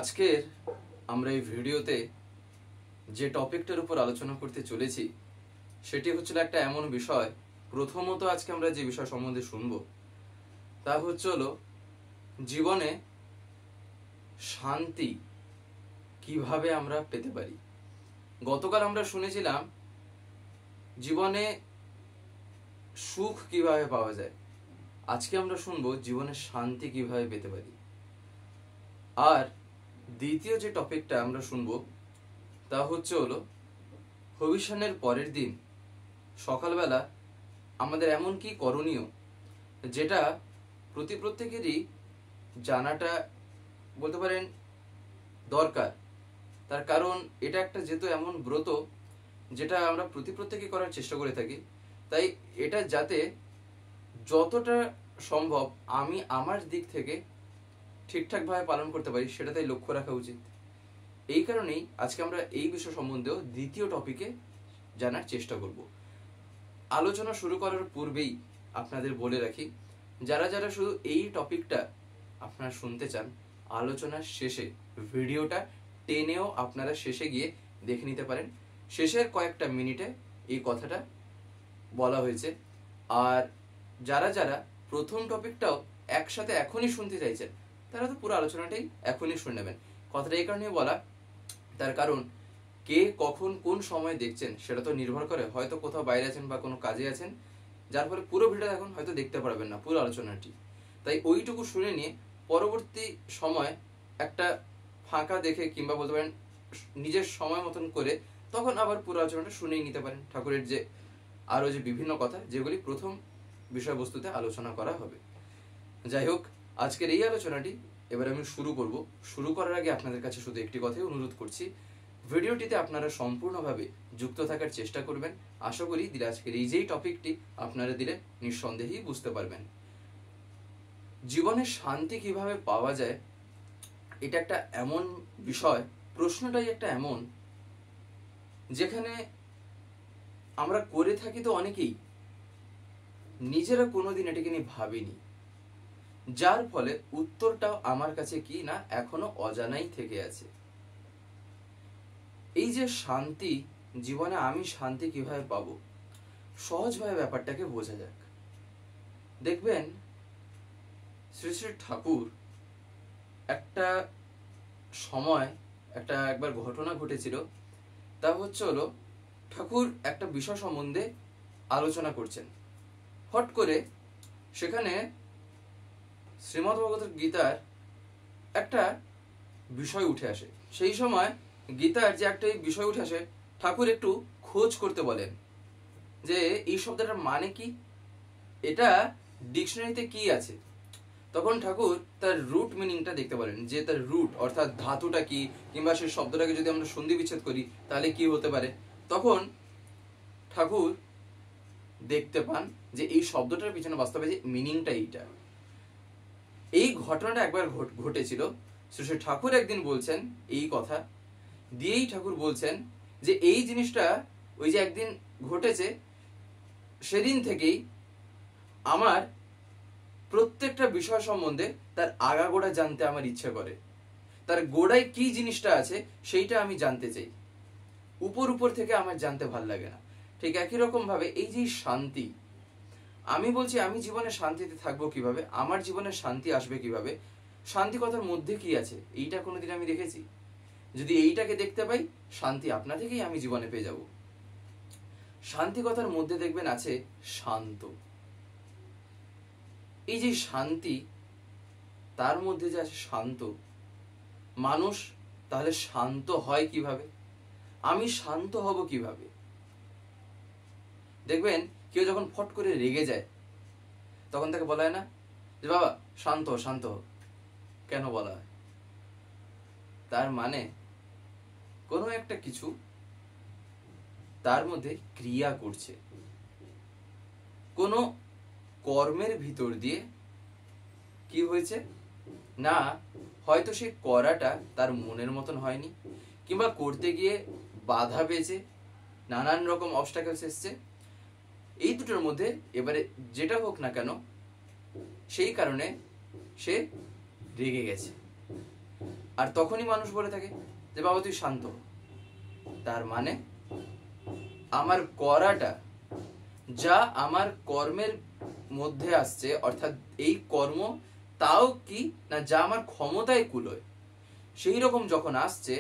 আজকের আমরা এই ভিডিওতে যে টপিকটার উপর আলোচনা করতে চলেছি সেটি হচ্ছে একটা এমন বিষয়। প্রথমত আজকে আমরা যে বিষয় সম্বন্ধে শুনবো তা হলো জীবনে শান্তি কিভাবে আমরা পেতে পারি। গতকাল আমরা শুনেছিলাম জীবনে সুখ কিভাবে পাওয়া যায়। আজকে আমরা শুনবো জীবনে শান্তি কিভাবে পেতে পারি। আর দ্বিতীয় যে টপিকটা আমরা শুনবো তা হলো ভবিষ্যতের পরের দিন সকালবেলা আমাদের এমন কি করণীয় যেটা প্রত্যেকেরই জানাটা বলতে পারেন দরকার। তার কারণ এটা একটা যেহেতু এমন ব্রত যেটা আমরা প্রত্যেকে করার চেষ্টা করে থাকি, তাই এটা যাতে যতটা সম্ভব আমি আমার দিক থেকে ঠিকঠাকভাবে পালন করতে পারি সেটা তাই লক্ষ্য রাখা উচিত। এই কারণেই আজকে আমরা এই বিষয় সম্বন্ধেও দ্বিতীয় টপিকে জানার চেষ্টা করব। আলোচনা শুরু করার পূর্বেই আপনাদের বলে রাখি, যারা যারা শুধু এই টপিকটা আপনারা শুনতে চান, আলোচনার শেষে ভিডিওটা টেনেও আপনারা শেষে গিয়ে দেখে নিতে পারেন। শেষের কয়েকটা মিনিটে এই কথাটা বলা হয়েছে। আর যারা যারা প্রথম টপিকটাও একসাথে এখনই শুনতে চাইছেন তারা তো পুরো আলোচনাটাই এখনই শুনে নেবেন। কথাটা এই কারণে বলা, তার কারণ কে কখন কোন সময় দেখছেন সেটা তো নির্ভর করে। হয়তো কোথাও বাইরে আছেন বা কোনো কাজে আছেন, যার ফলে পুরো ভিডিওটা এখন হয়তো দেখতে পারবেন না পুরো আলোচনাটি। তাই ওইটুকু শুনে নিয়ে পরবর্তী সময় একটা ফাঁকা দেখে কিংবা বলতে পারেন নিজের সময় মতন করে তখন আবার পুরো আলোচনাটা শুনেই নিতে পারেন। ঠাকুরের যে আরো যে বিভিন্ন কথা যেগুলি প্রথম বিষয়বস্তুতে আলোচনা করা হবে। যাই হোক, আজকের এই আলোচনাটি এবার আমি শুরু করার আগে আপনাদের কাছে শুধু একটি কথাই অনুরোধ করছি, ভিডিওটিতে আপনারা সম্পূর্ণভাবে যুক্ত থাকার চেষ্টা করবেন। আশা করি দিলে আজকের এই যেই টপিকটি আপনারা দিলে নিঃসন্দেহেই বুঝতে পারবেন। জীবনে শান্তি কিভাবে পাওয়া যায় এটা একটা এমন বিষয়, প্রশ্নটাই একটা এমন যেখানে আমরা করে থাকি তো অনেকেই, নিজেরা কোনোদিন এটাকে নিয়ে ভাবিনি, যার ফলে উত্তরটাও আমার কাছে কি না এখনো অজানাই থেকে আছে। এই যে শান্তি, জীবনে আমি শান্তি কিভাবে পাবো, সহজভাবে ব্যাপারটাকে বোঝা যাক। দেখবেন শ্রী শ্রী ঠাকুর একটা সময় একবার ঘটনা ঘটেছিল। তা হলো ঠাকুর একটা বিষয় সম্বন্ধে আলোচনা করছেন, হট করে সেখানে শ্রীমদ্ভগবত গীতার একটা বিষয় উঠে আসে। সেই সময় গীতার যে একটা বিষয় উঠে আসে, ঠাকুর একটু খোঁজ করতে বলেন যে এই শব্দটার মানে কি, এটা ডিকশনারিতে কি আছে। তখন ঠাকুর তার রুট মিনিংটা দেখতে বলেন, যে তার রুট অর্থাৎ ধাতুটা কি, কিংবা সেই শব্দটাকে যদি আমরা সন্ধি বিচ্ছেদ করি তাহলে কি হতে পারে। তখন ঠাকুর দেখতে পান যে এই শব্দটার পিছনে বাস্তবে যে মিনিংটা এইটা। এই ঘটনাটা একবার ঘটেছিল। শ্রী ঠাকুর একদিন বলছেন এই কথা দিয়েই ঠাকুর বলছেন যে এই জিনিসটা ওই যে একদিন ঘটেছে, সেদিন থেকেই আমার প্রত্যেকটা বিষয় সম্বন্ধে তার আগাগোড়া জানতে আমার ইচ্ছা করে, তার গোড়ায় কি জিনিসটা আছে সেইটা আমি জানতে চাই, উপর থেকে আমার জানতে ভাল লাগে না। ঠিক একই রকম ভাবে এই যে শান্তি, আমি বলছি আমি জীবনে শান্তিতে থাকবো কিভাবে, আমার জীবনে শান্তি আসবে কিভাবে, শান্তি কথার মধ্যে কি আছে এইটা কোনোদিন আমি দেখেছি? যদি এইটাকে দেখতে পাই, শান্তি আপনা থেকেই আমি জীবনে পেয়ে যাব। শান্তি কথার মধ্যে দেখবেন আছে শান্ত। এই যে শান্তি, তার মধ্যে যে আছে শান্ত, মানুষ তাহলে শান্ত হয় কিভাবে, আমি শান্ত হব কিভাবে? দেখবেন কেউ যখন ফট করে রেগে যায় তখন তাকে বলা হয় না যে বাবা শান্ত শান্ত। কেন বলা হয়? তার মানে কোনো একটা কিছু তার মধ্যে ক্রিয়া করছে, কোনো কর্মের ভিতর দিয়ে কি হয়েছে না, হয়তো সে করাটা তার মনের মতন হয়নি, কিংবা করতে গিয়ে বাধা পেয়েছে, নানান রকম অবস্টাকেলস এসছে। এই দুটোর মধ্যে এবারে যেটা হোক না কেন, সেই কারণে সে রেগে গেছে। আর তখনই মানুষ বলে থাকে যে বাবা তুই শান্ত হ। তার মানে আমার করাটা যা আমার কর্মের মধ্যে আসছে, অর্থাৎ এই কর্ম তাও কি না যা আমার ক্ষমতায় কুলোয়, সেই রকম যখন আসছে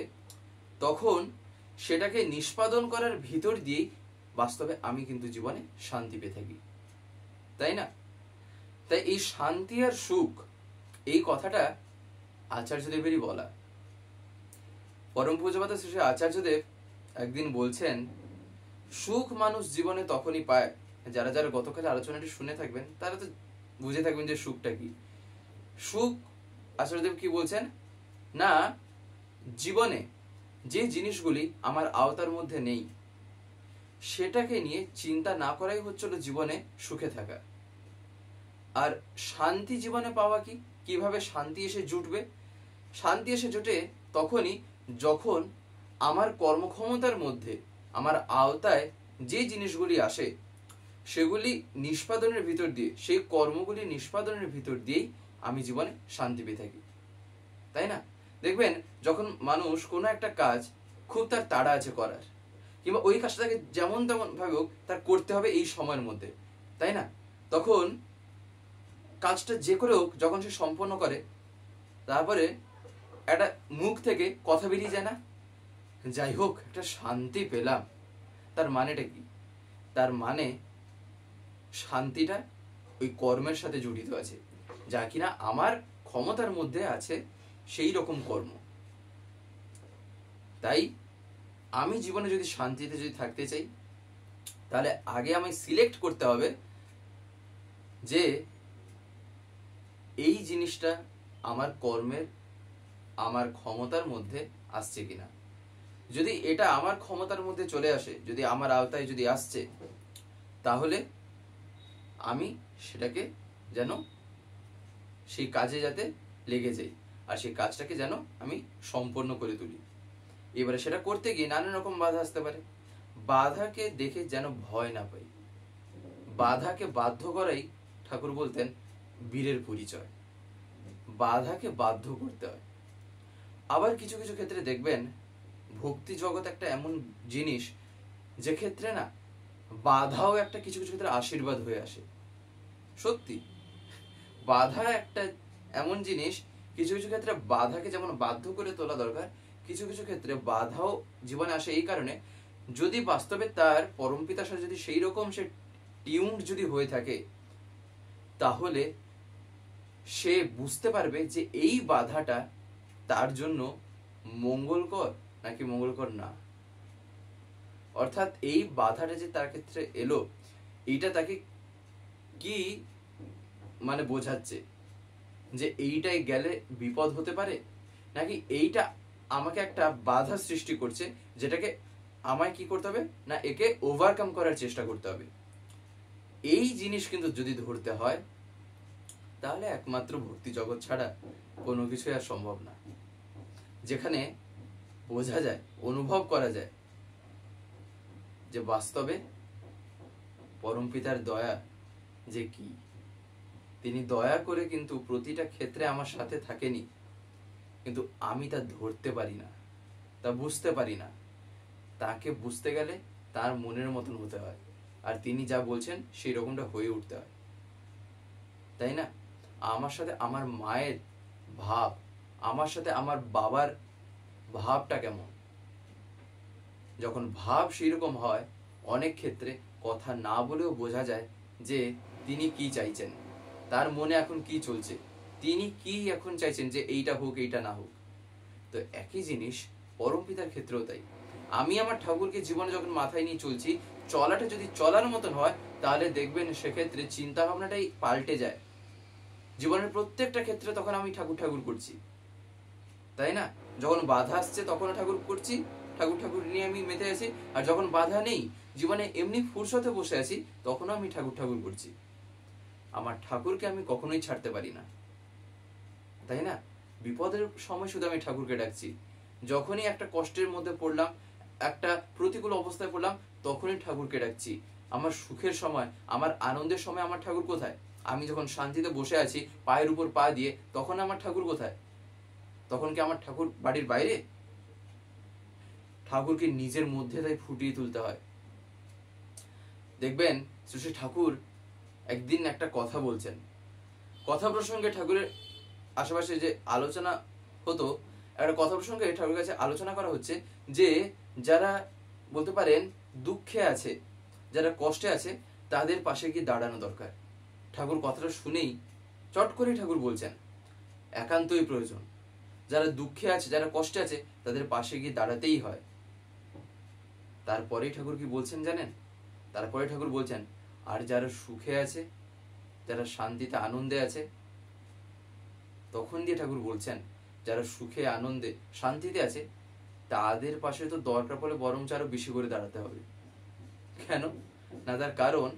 তখন সেটাকে নিষ্পাদন করার ভিতর দিয়েই বাস্তবে আমি কিন্তু জীবনে শান্তি পেয়ে থাকি, তাই না? তাই এই শান্তি আর সুখ, এই কথাটা আচার্যদেবেরই বলা। পরম পূজ্যপাদ শ্রী আচার্যদেব একদিন বলছেন, সুখ মানুষ জীবনে তখনই পায়, যারা যারা গতকাল আলোচনাটি শুনে থাকবেন তারা তো বুঝে থাকবেন যে সুখটা কি। সুখ আচার্যদেব কি বলছেন না, জীবনে যে জিনিসগুলি আমার আওতার মধ্যে নেই সেটাকে নিয়ে চিন্তা না করাই হচ্ছিল জীবনে সুখে থাকা। আর শান্তি জীবনে পাওয়া কি, কিভাবে শান্তি এসে জুটবে? শান্তি এসে জুটে তখনই যখন আমার কর্মক্ষমতার মধ্যে, আমার আওতায় যে জিনিসগুলি আসে সেগুলি নিষ্পাদনের ভিতর দিয়ে, সেই কর্মগুলি নিষ্পাদনের ভিতর দিয়েই আমি জীবনে শান্তি পেয়ে থাকি, তাই না? দেখবেন যখন মানুষ কোনো একটা কাজ খুব তার তাড়া আছে করার, কিংবা ওই কাজটাকে যেমন তেমন ভাবে হোক তার করতে হবে এই সময়ের মধ্যে, তাই না? তখন কাজটা যে করে হোক যখন সে সম্পন্ন করে, তারপরে একটা মুখ থেকে কথা বেরিয়ে যায় না, যাই হোক একটা শান্তি পেলাম। তার মানেটা কি? তার মানে শান্তিটা ওই কর্মের সাথে জড়িত আছে, যা কিনা আমার ক্ষমতার মধ্যে আছে সেই রকম কর্ম। তাই আমি জীবনে যদি শান্তিতে যদি থাকতে চাই, তাহলে আগে আমায় সিলেক্ট করতে হবে যে এই জিনিসটা আমার কর্মের, আমার ক্ষমতার মধ্যে আসছে কিনা। যদি এটা আমার ক্ষমতার মধ্যে চলে আসে, যদি আমার আওতায় যদি আসছে, তাহলে আমি সেটাকে যেন সেই কাজে যাতে লেগে যাই, আর সেই কাজটাকে যেন আমি সম্পন্ন করে তুলি। এবারে সেটা করতে গিয়ে নানান রকম বাধা আসতে পারে, বাধাকে দেখে যেন ভয় না পাই। বাধাকে বাধ্য করাই ঠাকুর বলতেন বীরের পরিচয়। বাধাকে বাধ্য করতে হয়। আবার কিছু কিছু ক্ষেত্রে দেখবেন ভক্তি জগৎ একটা এমন জিনিস যে ক্ষেত্রে না বাধাও একটা কিছু কিছু ক্ষেত্রে আশীর্বাদ হয়ে আসে। সত্যি বাধা একটা এমন জিনিস, কিছু কিছু ক্ষেত্রে বাধাকে যেমন বাধ্য করে তোলা দরকার, কিছু কিছু ক্ষেত্রে বাধাও জীবনে আসে এই কারণে, যদি বাস্তবে তার পরমপিতার সাথে যদি সেই রকম সে টিউনড যদি হয়ে থাকে, তাহলে সে বুঝতে পারবে যে এই বাধাটা তার জন্য মঙ্গলকর নাকি মঙ্গলকর না। অর্থাৎ এই বাধাটা যে তার ক্ষেত্রে এলো, এইটা তাকে কি মানে বোঝাচ্ছে যে এইটাই গেলে বিপদ হতে পারে, নাকি এইটা আমাকে একটা বাধা সৃষ্টি করছে যেটাকে আমায় কি করতে হবে না একে ওভারকাম করার চেষ্টা করতে হবে। এই জিনিস কিন্তু যদি ধরতে হয় তাহলে একমাত্র ভক্তি জগৎ ছাড়া কোনো কিছুই আর সম্ভব না, যেখানে বোঝা যায়, অনুভব করা যায় যে বাস্তবে পরমপিতার দয়া যে কি। তিনি দয়া করে কিন্তু প্রতিটা ক্ষেত্রে আমার সাথে থাকেনি, কিন্তু আমি তা ধরতে পারি না, তা বুঝতে পারি না। তাকে বুঝতে গেলে তার মনের মতন হতে হয়, আর তিনি যা বলছেন সেই রকমটা হয়ে উঠতে হয়, তাই না? আমার সাথে আমার মায়ের ভাব, আমার সাথে আমার বাবার ভাবটা কেমন, যখন ভাব সেই রকম হয় অনেক ক্ষেত্রে কথা না বলেও বোঝা যায় যে তিনি কি চাইছেন, তার মনে এখন কি চলছে, তিনি কি এখন চাইছেন যে এইটা হোক এইটা না হোক। তো একই জিনিস পরমপিতার ক্ষেত্রেও তাই। আমি আমার ঠাকুরকে জীবনে যখন মাথায় নিয়ে চলছি, চলাটা যদি চলার মতন হয়, তাহলে দেখবেন সেক্ষেত্রে চিন্তা ভাবনাটাই পাল্টে যায়। জীবনের প্রত্যেকটা ক্ষেত্রে তখন আমি ঠাকুর ঠাকুর করছি, তাই না? যখন বাধা আসছে তখনও ঠাকুর করছি, ঠাকুর ঠাকুর নিয়ে আমি মেতে আছি, আর যখন বাধা নেই, জীবনে এমনি ফুরসতে বসে আছি, তখনও আমি ঠাকুর ঠাকুর করছি। আমার ঠাকুরকে আমি কখনোই ছাড়তে পারি না, তাই না? বিপদের সময় শুধু আমি ঠাকুরকে ডাকছি, যখনই একটা কষ্টের মধ্যে পড়লাম, একটা প্রতিকূল অবস্থায় পড়লাম, তখনই ঠাকুরকে ডাকছি। আমার সুখের সময়, আমার আনন্দের সময় আমার ঠাকুর কোথায়? আমি যখন শান্তিতে বসে আছি পায়ের উপর পা দিয়ে, তখন আমার ঠাকুর কোথায়? তখন কি আমার ঠাকুর বাড়ির বাইরে? ঠাকুরকে নিজের মধ্যে তাই ফুটিয়ে তুলতে হয়। দেখবেন শ্রী ঠাকুর একদিন একটা কথা বলছেন, কথা প্রসঙ্গে ঠাকুরের আশেপাশে যে আলোচনা হতো, একটা কথা প্রসঙ্গে ঠাকুরের কাছে আলোচনা করা হচ্ছে যে যারা বলতে পারেন দুঃখে আছে, যারা কষ্টে আছে, তাদের পাশে গিয়ে দাঁড়ানো দরকার। ঠাকুর কথাটা শুনেই চট করেই ঠাকুর বলছেন একান্তই প্রয়োজন, যারা দুঃখে আছে, যারা কষ্টে আছে, তাদের পাশে গিয়ে দাঁড়াতেই হয়। তারপরেই ঠাকুর কি বলছেন জানেন? তারপরে ঠাকুর বলছেন আর যারা সুখে আছে, যারা শান্তিতে আনন্দে আছে, তখন দিয়ে ঠাকুর বলছেন যারা সুখে আনন্দে শান্তিতে আছে তাদের পাশে তো দরকার পড়লে বরং আরো বেশি করে দাঁড়াতে হবে। কেন না? তার কারণ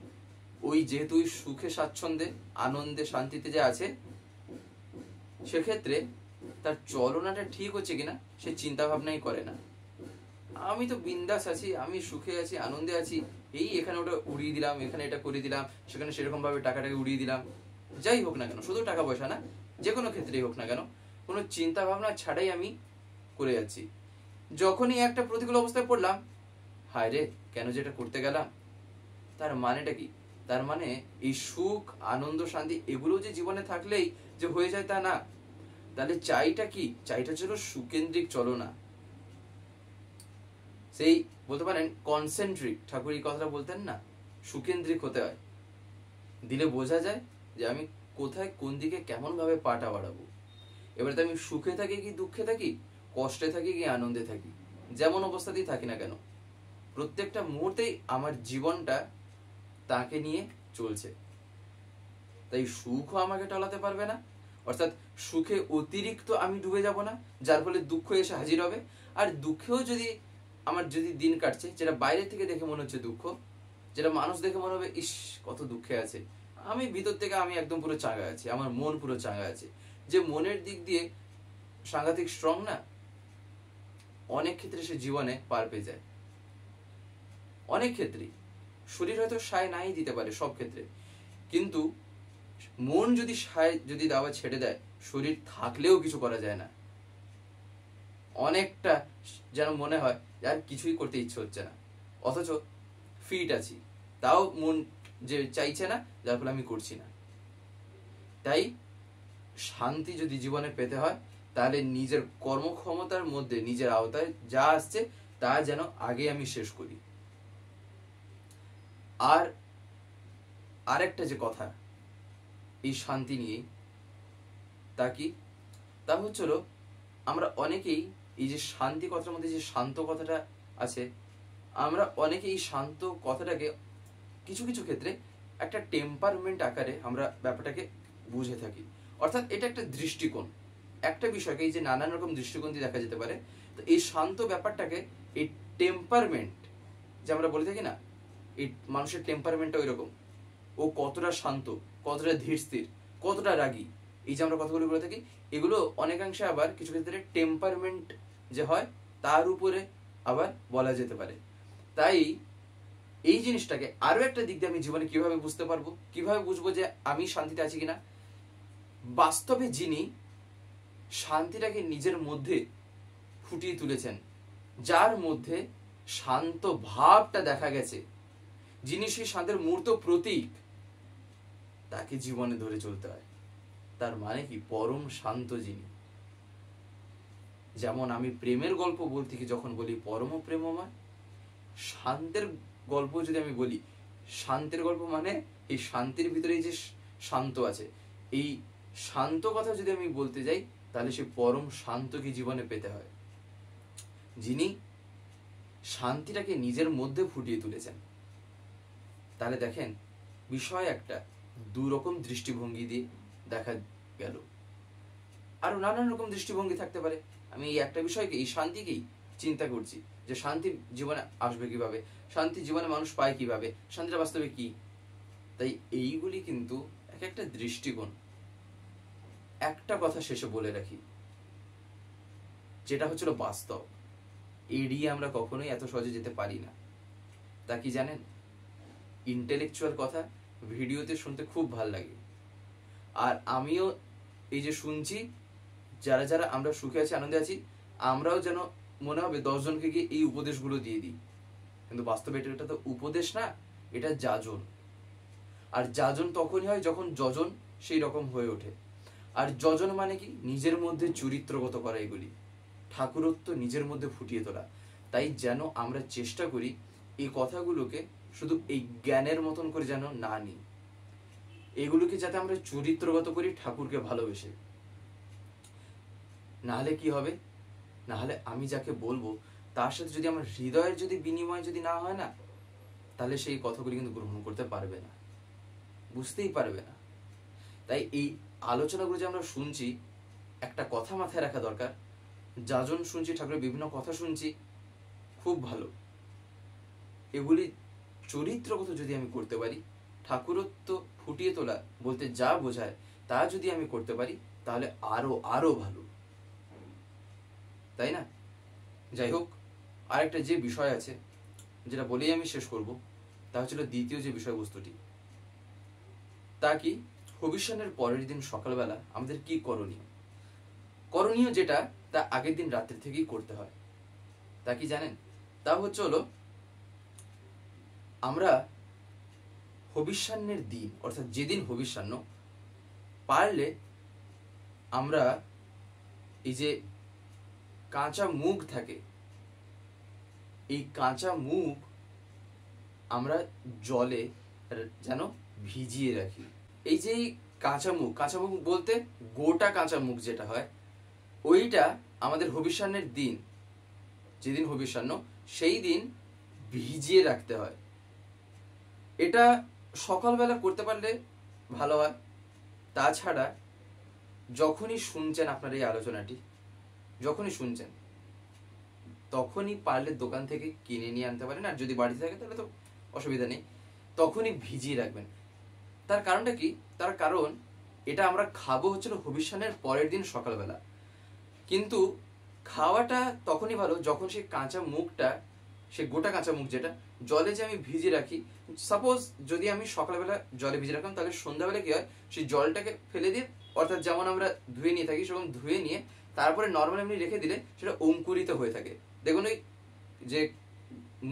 ওই যেহেতু সুখে স্বাচ্ছন্দ্যে আনন্দে শান্তিতে যে আছে, সেক্ষেত্রে তার চলনাটা ঠিক হচ্ছে কিনা সে চিন্তা ভাবনাই করে না। আমি তো বিন্দাস আছি, আমি সুখে আছি, আনন্দে আছি, এই এখানে ওটা উড়িয়ে দিলাম, এখানে এটা করে দিলাম, সেখানে সেরকম ভাবে টাকাটাকে উড়িয়ে দিলাম, যাই হোক না কেন, শুধু টাকা পয়সা না, যে কোনো ক্ষেত্রেই হোক না কেন, কোনো চিন্তা ভাবনা ছাড়াই আমি করে যাচ্ছি। যখনই একটা প্রতিকূল অবস্থায় পড়লাম, হায় রে কেন যে এটা করতে গেলাম, তার মানেটা কি? তার মানে এই সুখ আনন্দ শান্তি এগুলো যে জীবনে থাকলেই যে হয়ে যায় তা না। তাহলে চাইটা কি? চাইটা ছিল সুকেন্দ্রিক চলনা, সেই বলতে পারেন কনসেন্ট্রিক। ঠাকুর এই কথাটা বলতেন না, সুকেন্দ্রিক হতে হয়, দিলে বোঝা যায় যে আমি কোথায় কোন দিকে কেমন ভাবে পাটা বাড়াবো। এবারে তো আমি সুখে থাকি কি দুঃখে থাকি, কষ্টে থাকি কি আনন্দে থাকি, যেমন অবস্থাতেই থাকি না কেন, প্রত্যেকটা মুহূর্তেই আমার জীবনটা তাকে নিয়ে চলছে। তাই সুখও আমাকে টলাতে পারবে না, অর্থাৎ সুখে অতিরিক্ত আমি ডুবে যাব না, যার ফলে দুঃখ এসে হাজির হবে। আর দুঃখেও যদি আমার যদি দিন কাটছে, যেটা বাইরে থেকে দেখে মনে হচ্ছে দুঃখ, যেটা মানুষ দেখে মনে হবে ইস কত দুঃখে আছে, আমি ভিতর থেকে আমি একদম পুরো চাঙ্গা আছি, আমার মন পুরো চাঙ্গা আছে। যে মনের দিক দিয়ে সাংঘাতিক স্ট্রং না, অনেক ক্ষেত্রে সে জীবনে পার পেয়ে যায়। অনেক ক্ষেত্রেই শরীর হয়তো সায় নাই দিতে পারে সব ক্ষেত্রে, কিন্তু মন যদি সায় যদি দেওয়া ছেড়ে দেয়, শরীর থাকলেও কিছু করা যায় না। অনেকটা যেন মনে হয় আর কিছুই করতে ইচ্ছে হচ্ছে না, অথচ ফিট আছি, তাও মন যে চাইছে না, যার ফলে আমি করছি না। তাই শান্তি যদি জীবনে পেতে হয়, তাহলে নিজের কর্মক্ষমতার মধ্যে নিজের আওতায় যা আসছে তা যেন আগে আমি শেষ করি। আর আরেকটা যে কথা এই শান্তি নিয়ে, তা কি? তা হচ্ছিল আমরা অনেকেই এই যে শান্তি কথার মধ্যে যে শান্ত কথাটা আছে, আমরা অনেকেই এই শান্ত কথাটাকে কিছু কিছু ক্ষেত্রে একটা টেম্পারমেন্ট আকারে আমরা ব্যাপারটাকে বুঝে থাকি। অর্থাৎ এটা একটা দৃষ্টিকোণ, একটা বিষয়কে এই যে নানান রকম দৃষ্টিকোণ দিয়ে দেখা যেতে পারে। তো এই শান্ত ব্যাপারটাকে এই টেম্পারমেন্ট যে আমরা বলে থাকি না, এই মানুষের টেম্পারমেন্টটা ওই রকম, ও কতটা শান্ত, কতটা ধীর স্থির, কতটা রাগী, এই যে আমরা কথাগুলো বলে থাকি, এগুলো অনেকাংশে আবার কিছু ক্ষেত্রে টেম্পারমেন্ট যে হয় তার উপরে আবার বলা যেতে পারে। তাই এই জিনিসটাকে আরো একটা দিক দিয়ে আমি জীবনে কিভাবে বুঝতে পারবো, কিভাবে বুঝবো যে আমি শান্তিতে আছি কিনা? বাস্তবে যিনি শান্তিটাকে নিজের মধ্যে ফুটিয়ে তুলেছেন, যার মধ্যে শান্ত ভাবটা দেখা গেছে, যিনি সেই শান্তির মূর্ত প্রতীক, তাকে জীবনে ধরে চলতে হয়। তার মানে কি? পরম শান্ত যিনি। যেমন আমি প্রেমের গল্প বলতে কি যখন বলি পরম প্রেমময়, শান্তের গল্প যদি আমি বলি, শান্তের গল্প মানে এই শান্তির ভিতরে যে শান্ত আছে, এই শান্ত কথা যদি আমি বলতে যাই, তাহলে সে পরম শান্তকে জীবনে পেতে হয়, যিনি শান্তিটাকে নিজের মধ্যে ফুটিয়ে তুলেছেন। তাহলে দেখেন বিষয় একটা দুরকম দৃষ্টিভঙ্গি দিয়ে দেখা গেল, আরো নানান রকম দৃষ্টিভঙ্গি থাকতে পারে। আমি এই একটা বিষয়কে, এই শান্তিকেই চিন্তা করছি যে শান্তি জীবনে আসবে কিভাবে, শান্তি জীবনে মানুষ পায় কিভাবে, শান্তিটা বাস্তবে কি। তাই এইগুলি কিন্তু এক একটা দৃষ্টিকোণ। একটা কথা শেষে বলে রাখি, যেটা হচ্ছিল বাস্তব, এড়িয়ে আমরা কখনোই এত সহজে যেতে পারি না। তা কি জানেন? ইন্টেলেকচুয়াল কথা ভিডিওতে শুনতে খুব ভাল লাগে, আর আমিও এই যে শুনছি যারা যারা আমরা সুখে আছি, আনন্দে আছি, আমরাও যেন মনে হবে 10 জনকে গিয়ে এই উপদেশগুলো দিয়ে দিই। কিন্তু বাস্তবে এটা তো উপদেশ না, এটা যাজন। আর যাজন তখনই হয় যখন যজন সেই রকম হয়ে ওঠে। আর যজন মানে কি? নিজের মধ্যে চরিত্রগত করা, এগুলি ঠাকুরত্ব নিজের মধ্যে ফুটিয়ে তোলা। তাই যেন আমরা চেষ্টা করি এই কথাগুলোকে শুধু এই জ্ঞানের মতন করে যেন না নিই, এগুলোকে যাতে আমরা চরিত্রগত করি ঠাকুরকে ভালোবেসে। নাহলে কি হবে? নাহলে আমি যাকে বলবো তার সাথে যদি আমার হৃদয়ের যদি বিনিময় যদি না হয় না, তাহলে সেই কথাগুলি কিন্তু গ্রহণ করতে পারবে না, বুঝতেই পারবে না। তাই এই আলোচনাগুলো যে আমরা শুনছি, একটা কথা মাথায় রাখা দরকার, যাজন শুনছি, ঠাকুরের বিভিন্ন কথা শুনছি, খুব ভালো। এগুলি চরিত্রগত যদি আমি করতে পারি, ঠাকুরত্ব ফুটিয়ে তোলা বলতে যা বোঝায় তা যদি আমি করতে পারি, তাহলে আরো আরো ভালো, তাই না? যাই হোক, আরেকটা যে বিষয় আছে যেটা বলেই আমি শেষ করব, তা হচ্ছিল দ্বিতীয় যে বিষয়বস্তুটি, তা কি? হবিষ্যানের পরের দিন সকালবেলা আমাদের কি করণীয়? করণীয় যেটা, তা আগের দিন রাত্রি থেকেই করতে হয়। তা কি জানেন? তা হলো আমরা হবিষ্যান্নের দিন, অর্থাৎ যেদিন হবিষ্যান্ন, পারলে আমরা এই যে কাঁচা মুগ থাকে, এই কাঁচা মুগ আমরা জলে যেন ভিজিয়ে রাখি। এই যে কাঁচা মুগ বলতে গোটা কাঁচা মুগ যেটা হয়, ওইটা আমাদের হবিষ্যান্নের দিন, যেদিন হবিষ্যান্ন সেই দিন ভিজিয়ে রাখতে হয়। এটা সকালবেলা করতে পারলে ভালো হয়। তাছাড়া যখনই শুনছেন আপনার এই আলোচনাটি, যখনই শুনছেন তখনই পারলে দোকান থেকে কিনে নিয়ে আনতে পারেন, আর যদি বাড়িতে থাকে তাহলে তো অসুবিধা নেই, তখনই ভিজিয়ে রাখবেন। তার কারণটা কি? তার কারণ এটা আমরা খাবো হচ্ছিল হবিষ্যানের পরের দিন সকালবেলা, কিন্তু খাওয়াটা তখনই ভালো যখন সেই কাঁচা মুগটা, সে গোটা কাঁচা মুগ যেটা জলে যে আমি ভিজিয়ে রাখি, সাপোজ যদি আমি সকালবেলা জলে ভিজিয়ে রাখলাম, তাহলে সন্ধ্যাবেলা কি হয়, সেই জলটাকে ফেলে দিয়ে, অর্থাৎ যেমন আমরা ধুয়ে নিয়ে থাকি সেরকম ধুয়ে নিয়ে তারপরে নর্মাল এমনি রেখে দিলে সেটা অঙ্কুরিত হয়ে থাকে। দেখুন ওই যে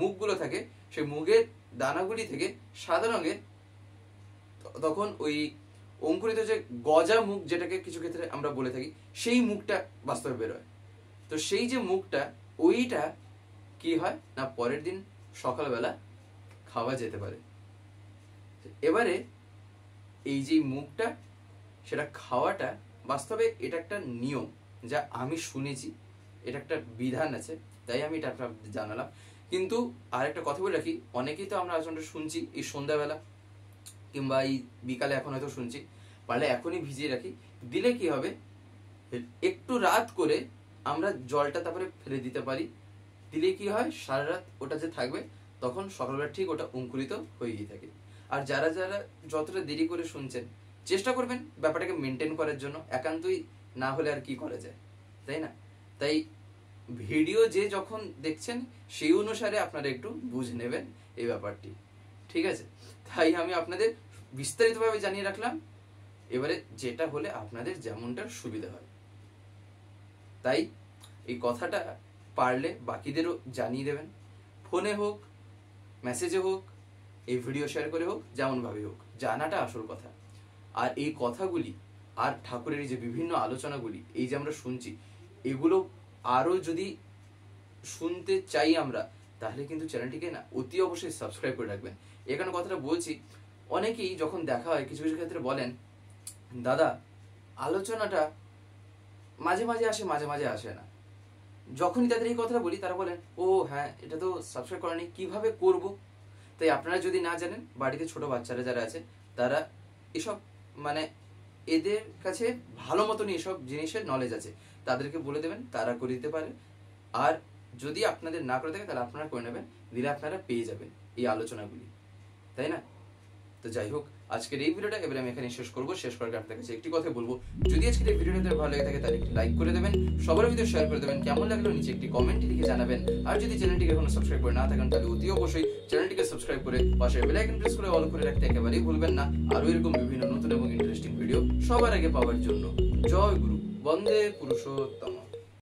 মুগগুলো থাকে, সেই মুগের দানাগুলি থেকে সাদা রঙের তখন ওই অঙ্কুরিত যে গজা মুগ যেটাকে কিছু ক্ষেত্রে আমরা বলে থাকি, সেই মুগটা বাস্তবে বেরোয়। তো সেই যে মুগটা, ওইটা কি হয় না, পরের দিন সকালবেলা খাওয়া যেতে পারে। এবারে এই যে মুগটা, সেটা খাওয়াটা বাস্তবে এটা একটা নিয়ম, যা আমি শুনেছি, এটা একটা বিধান আছে, তাই আমি এটা আপনাদের জানালাম। কিন্তু আর একটা কথা বলে রাখি, অনেকেই তো আমরা আচরণটা শুনছি এই সন্ধ্যাবেলা কিংবা এই বিকালে, এখন হয়তো শুনছি, পারলে এখনই ভিজিয়ে রাখি, দিলে কি হবে, একটু রাত করে আমরা জলটা তারপরে ফেলে দিতে পারি, দিলে কি হয়, সারা রাত ওটা যে থাকবে, তখন সকালবেলা ঠিক ওটা অঙ্কুরিত হয়ে গিয়ে থাকে। আর যারা যারা যতটা দেরি করে শুনছেন, চেষ্টা করবেন ব্যাপারটাকে মেনটেন করার জন্য, একান্তই না হলে আর কি করা যায়, তাই না? তাই ভিডিও যে যখন দেখছেন সেই অনুসারে আপনারা একটু বুঝে নেবেন এই ব্যাপারটি, ঠিক আছে? তাই আমি আপনাদের বিস্তারিতভাবে জানিয়ে রাখলাম, এবারে যেটা হলে আপনাদের যেমনটার সুবিধা হয়। তাই এই কথাটা পারলে বাকিদেরও জানিয়ে দেবেন, ফোনে হোক, মেসেজে হোক, এই ভিডিও শেয়ার করে হোক, যেমনভাবে হোক, জানাটা আসল কথা। আর এই কথাগুলি আর ঠাকুরের যে বিভিন্ন আলোচনাগুলি এই যে আমরা শুনছি, এগুলো আরও যদি শুনতে চাই আমরা, তাহলে কিন্তু চ্যানেলটিকে না অতি অবশ্যই সাবস্ক্রাইব করে রাখবেন। এখানে কথাটা বলছি, অনেকেই যখন দেখা হয় কিছু কিছু ক্ষেত্রে বলেন, দাদা আলোচনাটা মাঝে মাঝে আসে, মাঝে মাঝে আসে না। যখনই তাদের এই কথাটা বলি, তারা বলেন, ও হ্যাঁ, এটা তো সাবস্ক্রাইব করা নেই, কিভাবে করব? তাই আপনারা যদি না জানেন, বাড়িতে ছোট বাচ্চারা যারা আছে, তারা এসব মানে এদের কাছে ভালো মতনই এসব জিনিসের নলেজ আছে, তাদেরকে বলে দেবেন, তারা করে দিতে পারে। আর যদি আপনাদের না করে থাকে, তাহলে আপনারা করে নেবেন, দিলে আপনারা পেয়ে যাবেন এই আলোচনাগুলি, তাই না? তো যাই হোক, আজকের এই ভিডিওটা এবারে আমি এখানে শেষ করবো। শেষ করার আপনার কাছে একটি কথা বলবো, যদি আজকের এই ভিডিওটা ভালো লেগে থাকে তাহলে একটি লাইক করে দেবেন, সবার ভিডিও শেয়ার করে দেবেন, কেমন লাগলো নিচে একটি কমেন্ট লিখে জানাবেন। আর যদি চ্যানেলটিকে এখনো সাবস্ক্রাইব করে না থাকেন, তাহলে অতি অবশ্যই চ্যানেলটিকে সাবস্ক্রাইব করে পাশে বেল আইকন প্রেস করে অল করে রাখতে একেবারেই ভুলবেন না, আরও এরকম বিভিন্ন নতুন এবং ইন্টারেস্টিং ভিডিও সবার আগে পাওয়ার জন্য। জয় গুরু, বন্দে পুরুষোত্তম।